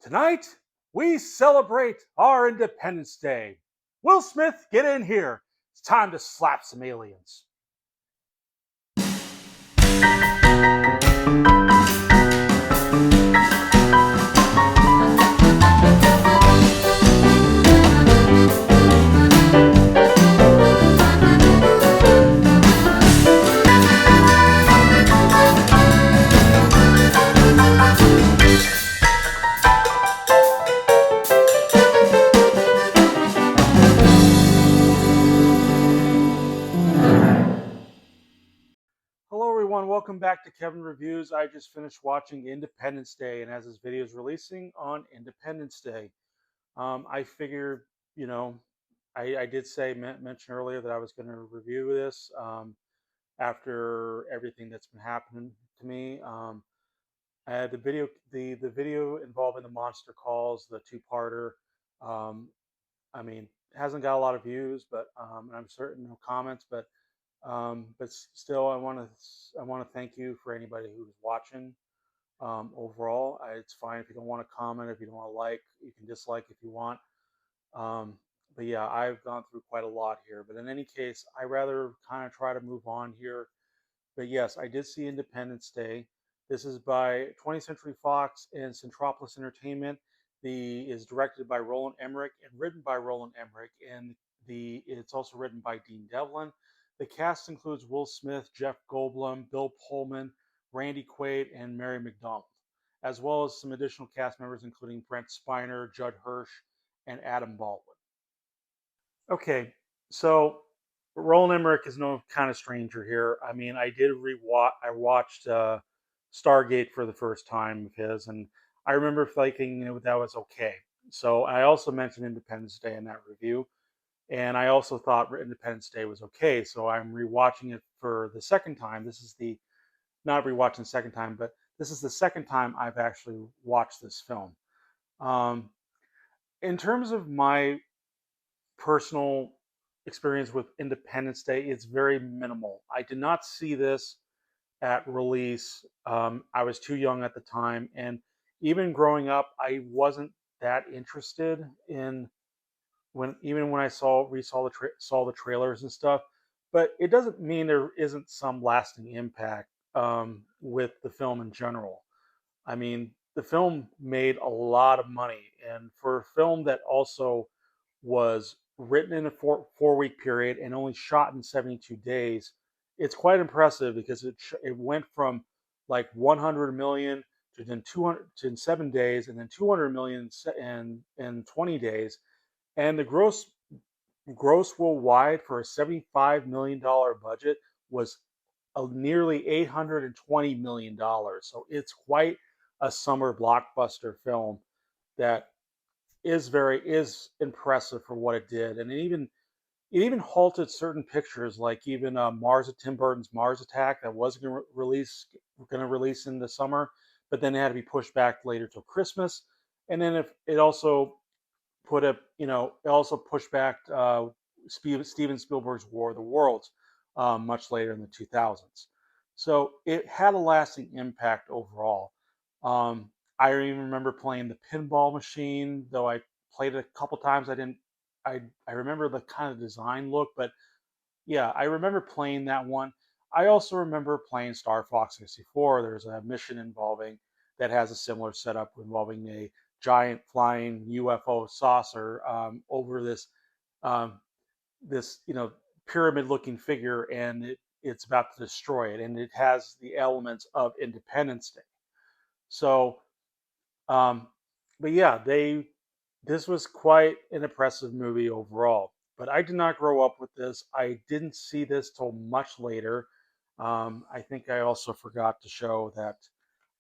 Tonight, we celebrate our Independence Day. Will Smith, get in here. It's time to slap some aliens. Hello everyone, welcome back to Kevin Reviews. I just finished watching Independence Day, and as this video is releasing on Independence Day, I figured, I did mention earlier that I was going to review this after everything that's been happening to me. The video involving the monster calls, the two-parter. Um, I mean, hasn't got a lot of views, but I'm certain no comments, but still, I want to thank you for anybody who's watching. Overall, it's fine if you don't want to comment, if you don't want to like, you can dislike if you want. Um, but yeah, I've gone through quite a lot here. But in any case, I rather kind of try to move on here. But yes, I did see Independence Day. This is by 20th Century Fox and Centropolis Entertainment. The is directed by Roland Emmerich and written by Roland Emmerich, and it's also written by Dean Devlin. The cast includes Will Smith, Jeff Goldblum, Bill Pullman, Randy Quaid, and Mary McDonnell, as well as some additional cast members including Brent Judd Hirsch, and Adam Baldwin. Okay, so Roland Emmerich is no kind of stranger here. I mean, I watched Stargate for the first time of his, and I remember thinking that was okay. So I also mentioned Independence Day in that review, and I also thought Independence Day was okay. So I'm rewatching it for the second time. This is the not rewatching the second time, but this is the second time I've actually watched this film. Um, in terms of my personal experience with Independence Day, it's very minimal. I did not see this at release. I was too young at the time, and even growing up, I wasn't that interested in when I saw the trailers and stuff. But it doesn't mean there isn't some lasting impact with the film in general. I mean, the film made a lot of money, and for a film that also was written in a four-week period and only shot in 72 days, it's quite impressive because it went from like 100 million to then 200 to in 7 days, and then 200 million in 20 days, and the gross worldwide for a $75 million budget was nearly $820 million. So it's quite a summer blockbuster film that is impressive for what it did, and it even halted certain pictures, like even Tim Burton's Mars Attack that was going to release in the summer, but then it had to be pushed back later till Christmas, and then if it also it also pushed back Steven Spielberg's War of the Worlds much later in the 2000s. So it had a lasting impact overall. Um, I even remember playing the pinball machine, though I played it a couple times. I didn't. I remember the kind of design look, but yeah, I remember playing that one. I also remember playing Star Fox 64. There's a mission involving that has a similar setup involving a giant flying UFO saucer over um, this pyramid-looking figure, and it's about to destroy it, and it has the elements of Independence Day. So, um, but yeah, this was quite an impressive movie overall. But I did not grow up with this. I didn't see this till much later. I think I also forgot to show that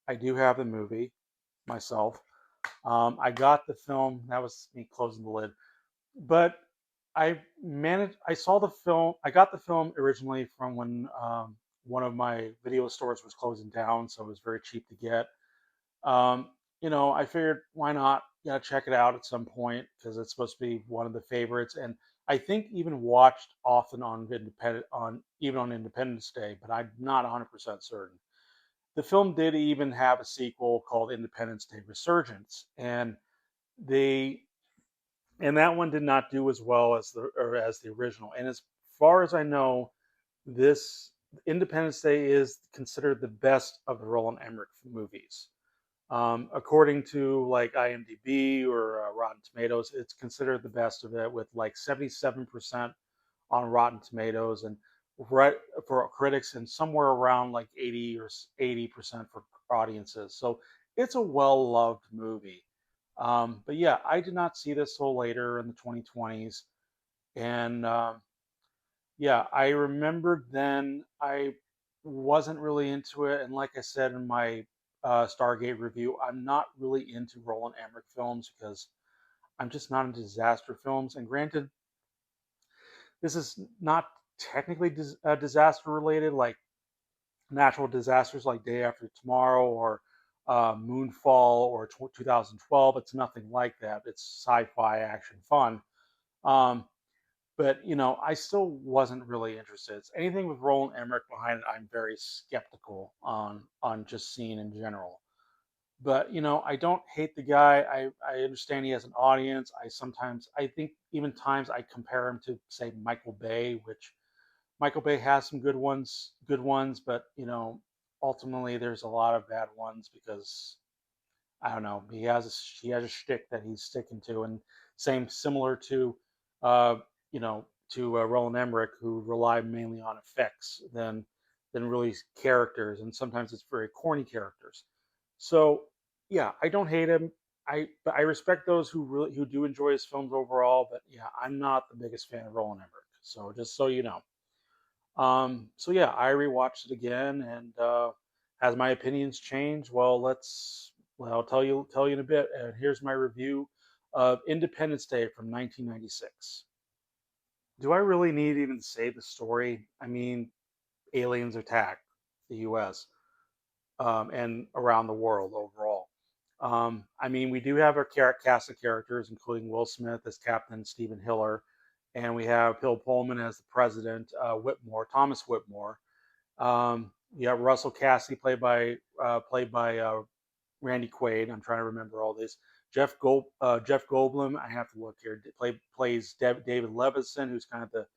I do have the movie myself. I got the film. That was me closing the lid. But I saw the film. I got the film originally from when one of my video stores was closing down, so it was very cheap to get. Um, I figured why not? Yeah, check it out at some point because it's supposed to be one of the favorites, and I think even watched often on Independence Day, but I'm not 100% certain. the film did even have a sequel called Independence Day Resurgence, and they and that one did not do as well as the original. And as far as I know, this Independence Day is considered the best of the Roland Emmerich movies. According to like IMDb or Rotten Tomatoes, it's considered the best of it with like 77% on Rotten Tomatoes and right for critics and somewhere around like 80 or 80% for audiences. So it's a well-loved movie. But yeah, I did not see this till later in the 2020s, and yeah, I remembered then I wasn't really into it, and like I said in my Stargate review, I'm not really into Roland Emmerich films because I'm just not into disaster films. And granted, this is not technically disaster related, like natural disasters like Day After Tomorrow or Moonfall or 2012. It's nothing like that. It's sci-fi action fun. Um, but I still wasn't really interested. It's anything with Roland Emmerich behind it, I'm very skeptical on just seeing in general. But I don't hate the guy. I understand he has an audience. I think even times I compare him to say Michael Bay, which Michael Bay has some good ones, but ultimately there's a lot of bad ones because I don't know. He has a shtick that he's sticking to, and similar to uh, Roland Emmerich, who rely mainly on effects than really characters, and sometimes it's very corny characters. So yeah, I don't hate him. But I respect those who do enjoy his films overall. But yeah, I'm not the biggest fan of Roland Emmerich. So just so you know. So yeah, I rewatched it again, and has my opinions changed? Well, I'll tell you in a bit. And here's my review of Independence Day from 1996. Do I really need to even say the story? I mean, aliens attack the U.S. And around the world overall. I mean, we do have our cast of characters, including Will Smith as Captain Stephen Hiller, and we have Bill Pullman as the president, Thomas Whitmore. You have Russell Cassidy played by Randy Quaid. I'm trying to remember all this. Jeff Goldblum. I have to look here. Plays David Levison, who's kind of the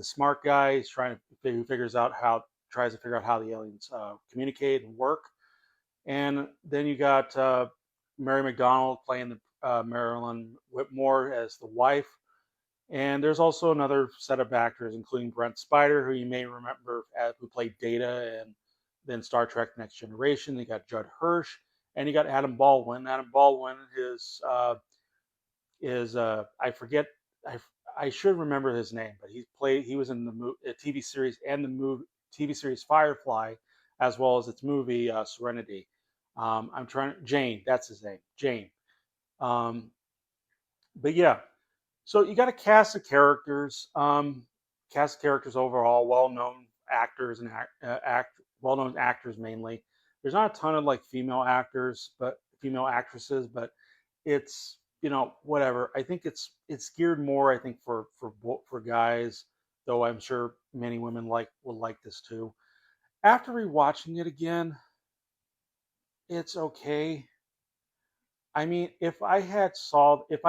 smart guy. He's who tries to figure out how the aliens communicate and work. And then you got Mary McDonnell playing the Marilyn Whitmore as the wife. And there's also another set of actors, including Brent Spider, who you may remember who played Data and then Star Trek: Next Generation. You got Judd Hirsch, and you got Adam Baldwin. Adam Baldwin is I forget I should remember his name, but he was in the TV series and the TV series Firefly, as well as its movie Serenity. I'm trying Jane, that's his name, Jane. Um, but yeah, so you got a cast of characters overall, well-known actors and well-known actors mainly. There's not a ton of like female actresses, but it's whatever. I think it's geared more. I think for guys, though I'm sure many women would like this too. After rewatching it again, it's okay. I mean, if I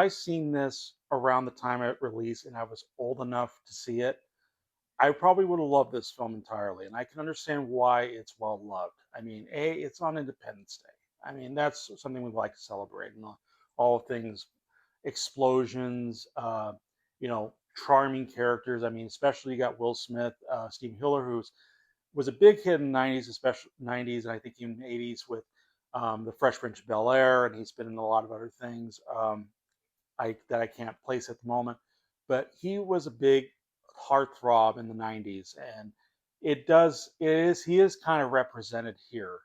seen this around the time it released and I was old enough to see it, I probably would have loved this film entirely, and I can understand why it's well loved. I mean, it's on Independence Day. I mean, that's something we like to celebrate, and all things explosions, charming characters. I mean, especially you got Will Smith, Stephen Hiller, who's was a big hit in the 90s, especially 90s, and I think even 80s with the Fresh Prince of Bel Air, and he's been in a lot of other things that I can't place at the moment. But he was a big heartthrob in the 90s, and he is kind of represented here.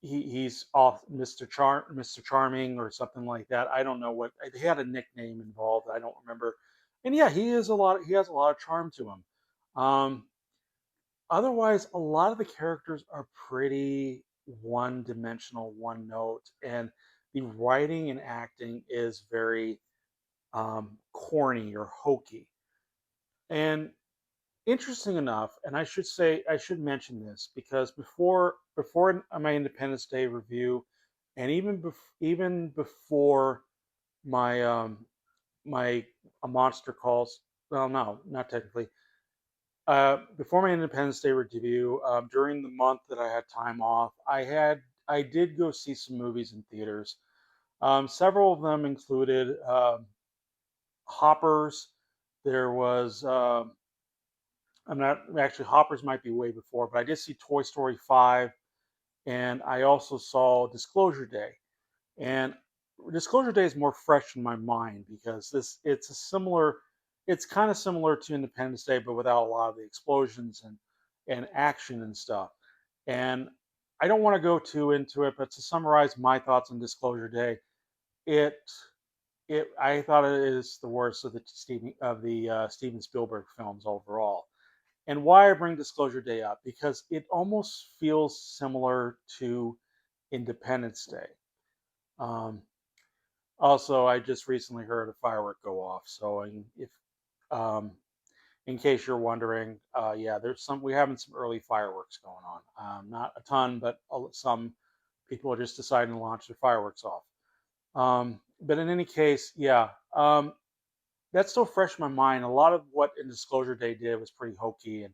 He's off Mr. Charming or something like that. I don't know what he had a nickname involved. I don't remember. And yeah, he has a lot of charm to him. Um, Otherwise, a lot of the characters are pretty one dimensional, one note, and the writing and acting is very corny or hokey. And interesting enough, and I should mention this because before my Independence Day review, and even before my my monster calls. Well, no, not technically. Before my Independence Day review, during the month that I had time off, I did go see some movies in theaters. Several of them included Hoppers. There was I'm not actually Hoppers might be way before, but I did see Toy Story 5, and I also saw Disclosure Day. And Disclosure Day is more fresh in my mind because it's kind of similar to Independence Day, but without a lot of the explosions and action and stuff. And I don't want to go too into it, but to summarize my thoughts on Disclosure Day, it I thought it is the worst of the Steven Spielberg films overall. And why I bring Disclosure Day up because it almost feels similar to Independence Day. Um, Also, I just recently heard a firework go off. So, if um, in case you're wondering, yeah, there's some we having some early fireworks going on. Not a ton, but some people are just deciding to launch their fireworks off. But in any case, yeah, that's still fresh in my mind. A lot of what in Disclosure Day did was pretty hokey,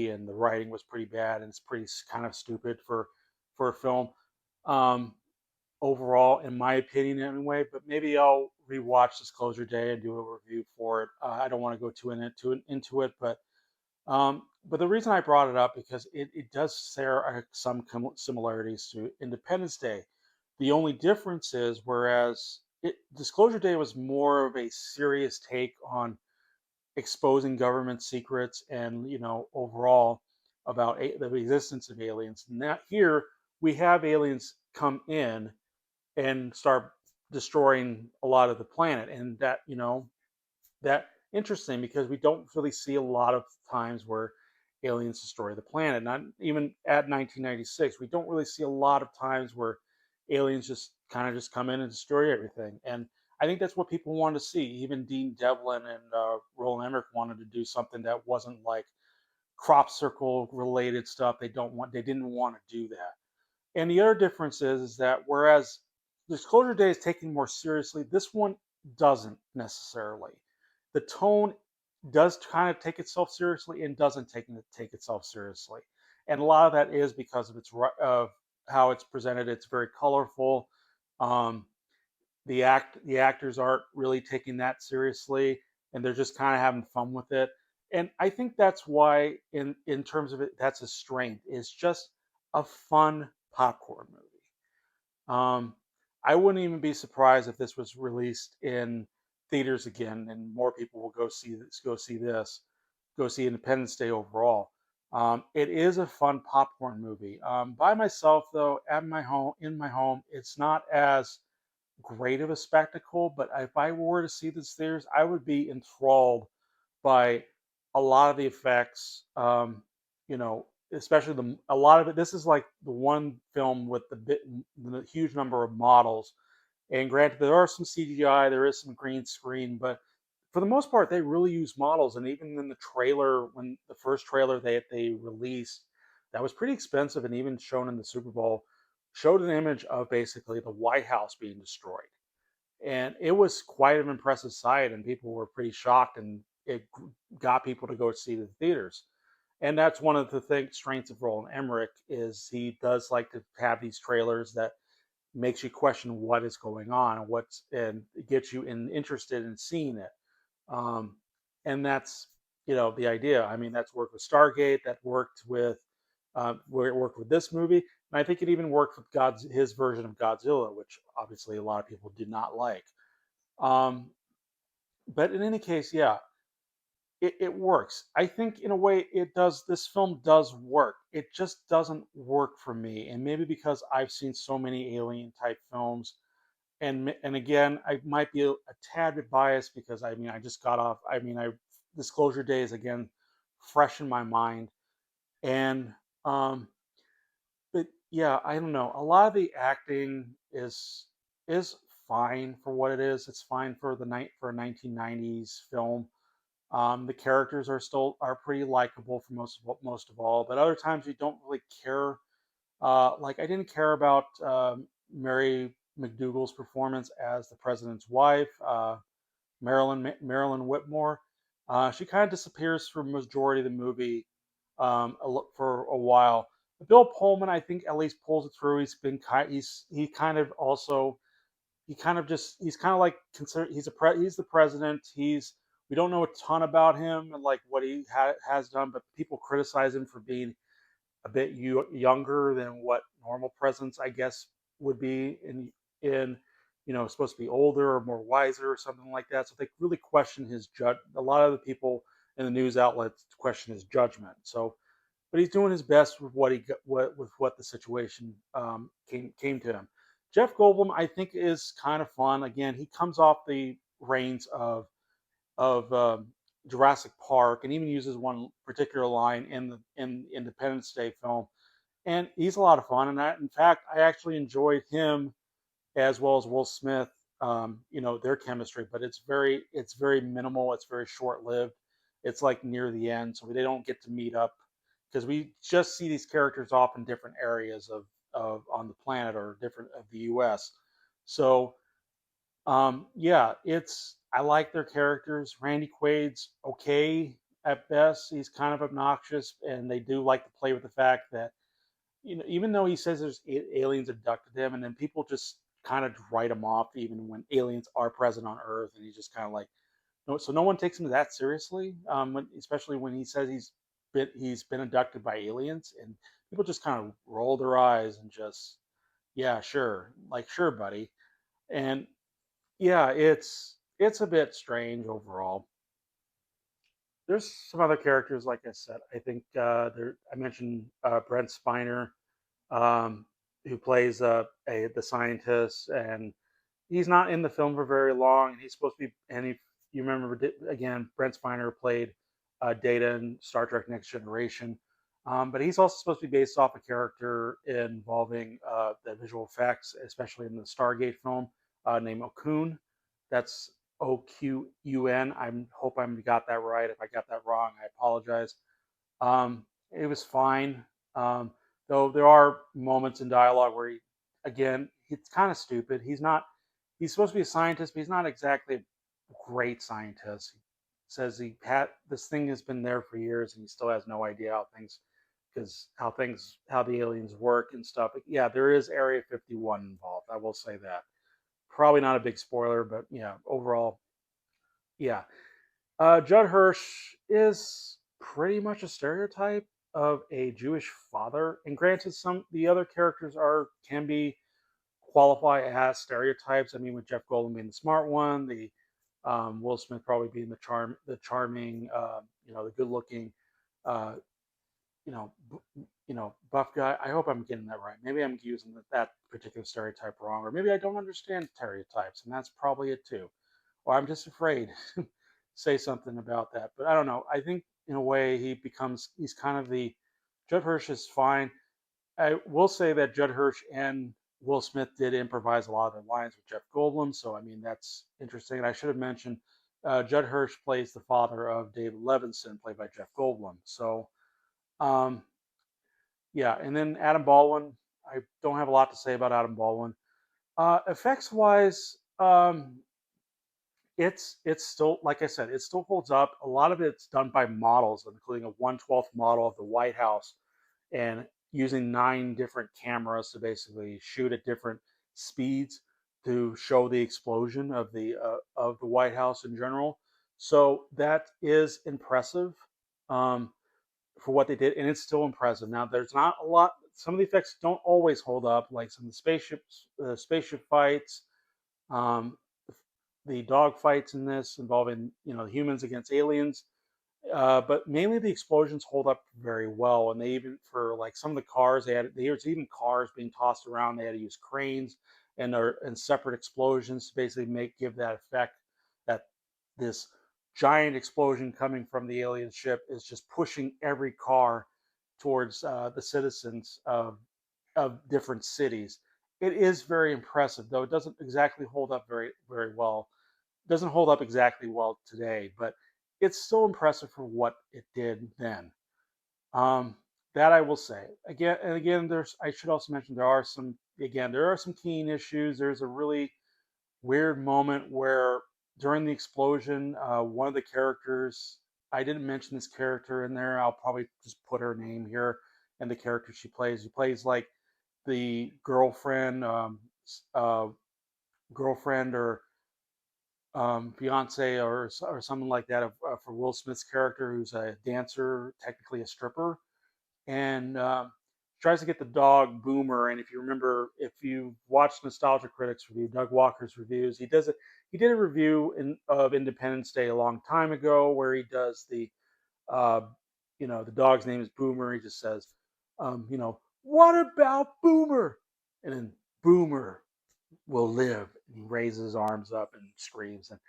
and the writing was pretty bad, and it's pretty kind of stupid for a film. Um, Overall, in my opinion, anyway. But maybe I'll rewatch Disclosure Day and do a review for it. I don't want to go too into it, but the reason I brought it up because it does share some similarities to Independence Day. The only difference is, Disclosure Day was more of a serious take on exposing government secrets and overall about the existence of aliens. Now here we have aliens come in and start destroying a lot of the planet. And that interesting because we don't really see a lot of times where aliens destroy the planet. Not even at 1996, we don't really see a lot of times where aliens just kind of just come in and destroy everything. And I think that's what people want to see. Even Dean Devlin and Roland Emmerich wanted to do something that wasn't like crop circle related stuff. They didn't want to do that. And the other difference is that whereas Disclosure Day is taken more seriously, this one doesn't necessarily. The tone does kind of take itself seriously and doesn't take itself seriously, and a lot of that is because of how it's presented. It's very colorful. Um, the actors aren't really taking that seriously, and they're just kind of having fun with it. And I think that's why, in terms of it, that's a strength. It's just a fun popcorn movie. Um, I wouldn't even be surprised if this was released in theaters again, and more people will go see Independence Day overall. It is a fun popcorn movie. By myself, though, in my home, it's not as great of a spectacle. But if I were to see this theaters, I would be enthralled by a lot of the effects. Especially a lot of it. This is like the one film with the huge number of models. And granted, there are some CGI, there is some green screen, but for the most part, they really use models. And even in the trailer, when the first trailer they released, that was pretty expensive, and even shown in the Super Bowl, showed an image of basically the White House being destroyed, and it was quite an impressive sight, and people were pretty shocked, and it got people to go see the theaters. And that's one of the strengths of Roland Emmerich is he does like to have these trailers that makes you question what is going on and gets you interested in seeing it. Um, and that's the idea. I mean, that's worked with Stargate. That worked with where it worked with this movie, and I think it even worked with his version of Godzilla, which obviously a lot of people did not like. Um, but in any case, yeah, it works. I think in a way it does. This film does work. It just doesn't work for me, and maybe because I've seen so many alien type films, and again, I might be a tad bit biased because I mean I just got off. I mean, I Disclosure Day is again fresh in my mind, and but yeah, I don't know. A lot of the acting is fine for what it is. It's fine for the night for a 1990s film. The characters are pretty likable for most of all, but other times you don't really care. Like I didn't care about Mary McDougal's performance as the president's wife, Marilyn Whitmore. She kind of disappears for the majority of the movie for a while. But Bill Pullman, I think, at least pulls it through. He kind of also he's kind of like consider he's the president. We don't know a ton about him and like what has done, but people criticize him for being a bit younger than what normal presidents, I guess, would be in supposed to be older or more wiser or something like that. So they really question his judge. A lot of the people in the news outlets question his judgment. So, but he's doing his best with what the situation came to him. Jeff Goldblum, I think, is kind of fun. Again, he comes off the reins of Jurassic Park, and even uses one particular line in Independence Day film, and he's a lot of fun. And in fact, I actually enjoyed him as well as Will Smith. Their chemistry, but it's very minimal. It's very short lived. It's like near the end, so they don't get to meet up because we just see these characters off in different areas of on the planet or different of the U.S. So yeah, it's I like their characters. Randy Quaid's okay at best. He's kind of obnoxious, and they do like to play with the fact that even though he says there's aliens abducted him, and then people just kind of write him off, even when aliens are present on Earth, and he's just kind of like, no. So no one takes him that seriously, especially when he says he's been abducted by aliens, and people just kind of roll their eyes and just, yeah, sure, like sure, buddy. And yeah, it's a bit strange overall. There's some other characters, like I said. I think there. I mentioned Brent Spiner, um, who plays the scientist, and he's not in the film for very long. And he's supposed to be. And if you remember, again, Brent Spiner played Data in Star Trek: Next Generation. But he's also supposed to be based off a character involving the visual effects, especially in the Stargate film, named Okun. That's Oqun. I hope I got that right. If I got that wrong, I apologize. It was fine, though there are moments in dialogue where again, he's kind of stupid. He's not. He's supposed to be a scientist, but he's not exactly a great scientist. He says he had this thing has been there for years, and he still has no idea how the aliens work and stuff. But yeah, there is Area 51 involved. I will say that. Probably not a big spoiler, but yeah, overall, yeah. Judd Hirsch is pretty much a stereotype of a Jewish father, and granted, some the other characters are can be qualify as stereotypes. I mean, with Jeff Goldblum being the smart one, the Will Smith probably being the charming, the good-looking, uh, buff guy. I hope I'm getting that right. Maybe I'm using that particular stereotype wrong, or maybe I don't understand stereotypes, and that's probably it too. Or I'm just afraid to say something about that. But I don't know. I think in a way he's kind of the Judd Hirsch is fine. I will say that Judd Hirsch and Will Smith did improvise a lot of their lines with Jeff Goldblum, so I mean that's interesting. And I should have mentioned Judd Hirsch plays the father of David Levinson, played by Jeff Goldblum. So um, yeah, and then Adam Baldwin. I don't have a lot to say about Adam Baldwin. Effects wise, it's still like I said, it still holds up. A lot of it's done by models, including a 1/12th model of the White House, and using 9 different cameras to basically shoot at different speeds to show the explosion of the White House in general. So that is impressive um, for what they did, and it's still impressive. Now, there's not a lot. Some of the effects don't always hold up, like some of the spaceship fights. Um, the dog fights in this involving humans against aliens, but mainly the explosions hold up very well. And they even for like some of the cars there's even cars being tossed around. They had to use cranes and separate explosions to basically give that effect that this giant explosion coming from the alien ship is just pushing every car towards the citizens of different cities. It is very impressive, though it doesn't exactly hold up very well. It doesn't hold up exactly well today, but it's still impressive for what it did then. Um, that I will say. Again and again, I should also mention there are some teen issues. There's a really weird moment where during the explosion, one of the characters, I didn't mention this character in there. I'll probably just put her name here and the character she plays. She plays like the uh, girlfriend or fiance or something like that for Will Smith's character, who's a dancer, technically a stripper, and tries to get the dog Boomer. And if you remember, if you watched Nostalgia Critics review, Doug Walker's reviews, he does it. He did a review of Independence Day a long time ago where he does uh, the dog's name is Boomer. He just says, what about Boomer? And then Boomer will live. And he raises his arms up and screams. And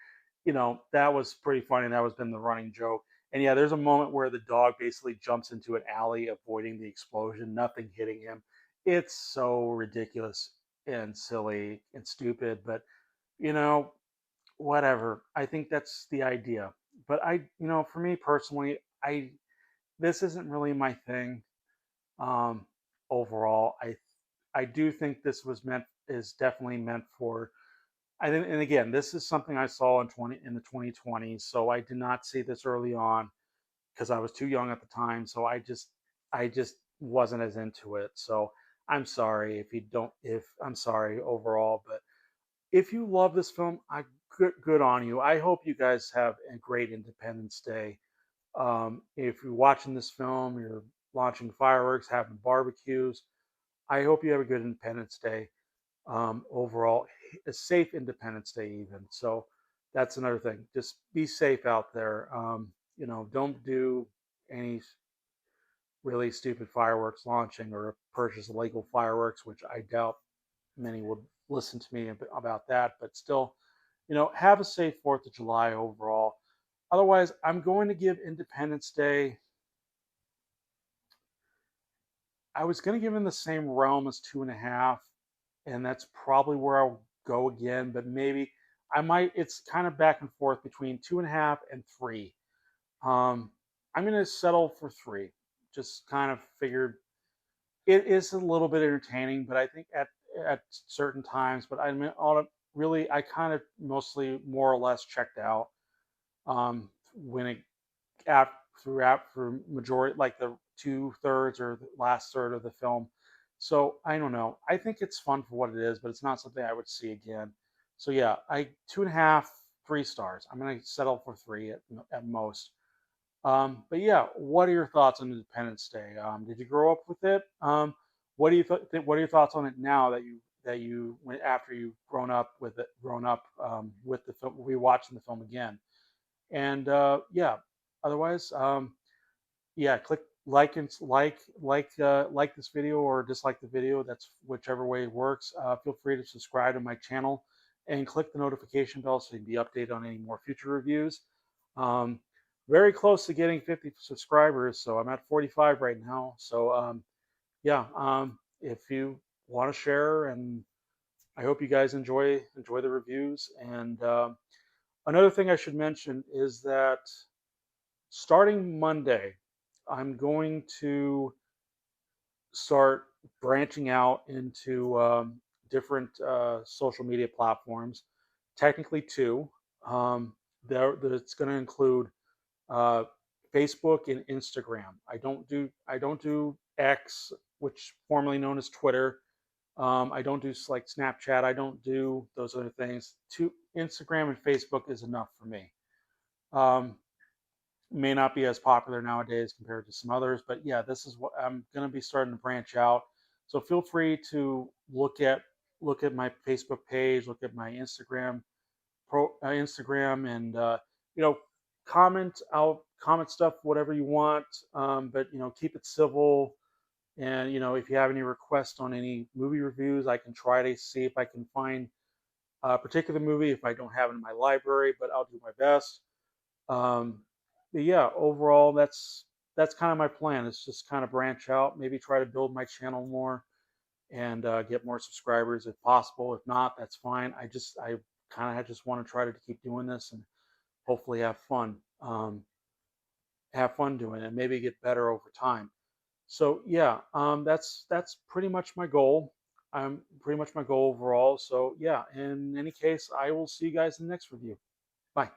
that was pretty funny. That was been the running joke. And yeah, there's a moment where the dog basically jumps into an alley, avoiding the explosion, nothing hitting him. It's so ridiculous and silly and stupid, but you know, whatever. I think that's the idea. But for me personally, this isn't really my thing. Um, overall, I do think this is definitely meant for. I think, and again, this is something I saw in the 2020s, so I did not see this early on because I was too young at the time. So I just wasn't as into it. So I'm sorry if you don't. If I'm sorry overall, but if you love this film, good on you. I hope you guys have a great Independence Day. If you're watching this film, you're launching fireworks, having barbecues. I hope you have a good Independence Day. Overall, a safe Independence Day even. So that's another thing. Just be safe out there. Don't do any really stupid fireworks launching or purchase illegal fireworks, which I doubt many would listen to me about that. But still, have a safe 4th of July overall. Otherwise, I'm going to give Independence Day. I was going to give him the same realm as 2.5, and that's probably where I'll go again. But maybe I might. It's kind of back and forth between 2.5 and 3. Um, I'm going to settle for 3. Just kind of figured it is a little bit entertaining, but I think at certain times. But I mean, really, I kind of mostly more or less checked out when it after throughout for majority like the 2/3 or the last third of the film. So I don't know. I think it's fun for what it is, but it's not something I would see again. So yeah, I 2.5, 3 stars. I'm gonna settle for 3 at most. But yeah, what are your thoughts on Independence Day? Did you grow up with it? What do you what are your thoughts on it now that you went after you've grown up with the film, rewatching the film again? And yeah, otherwise, yeah, click like and like this video or dislike the video. That's whichever way works. Feel free to subscribe to my channel and click the notification bell so you can be updated on any more future reviews. Um, very close to getting 50 subscribers, so I'm at 45 right now. So yeah, if you want to share, and I hope you guys enjoy the reviews. And another thing I should mention is that starting Monday, I'm going to start branching out into different social media platforms. Technically, two. It's going to include uh, Facebook and Instagram. I don't do X, which formerly known as Twitter. I don't do like Snapchat. I don't do those other things. Instagram and Facebook is enough for me. Um, may not be as popular nowadays compared to some others, but yeah, this is what I'm going to be starting to branch out. So feel free to look at my Facebook page, look at my Instagram, and you know, comment stuff, whatever you want, but keep it civil. And if you have any requests on any movie reviews, I can try to see if I can find a particular movie if I don't have it in my library, but I'll do my best. Um, but yeah, overall, that's kind of my plan. It's just kind of branch out, maybe try to build my channel more and get more subscribers if possible. If not, that's fine. I kind of just want to try to keep doing this and hopefully have fun. um, have fun doing it and maybe get better over time. So yeah, that's pretty much my goal. Pretty much my goal overall. So yeah, in any case, I will see you guys in the next review. Bye.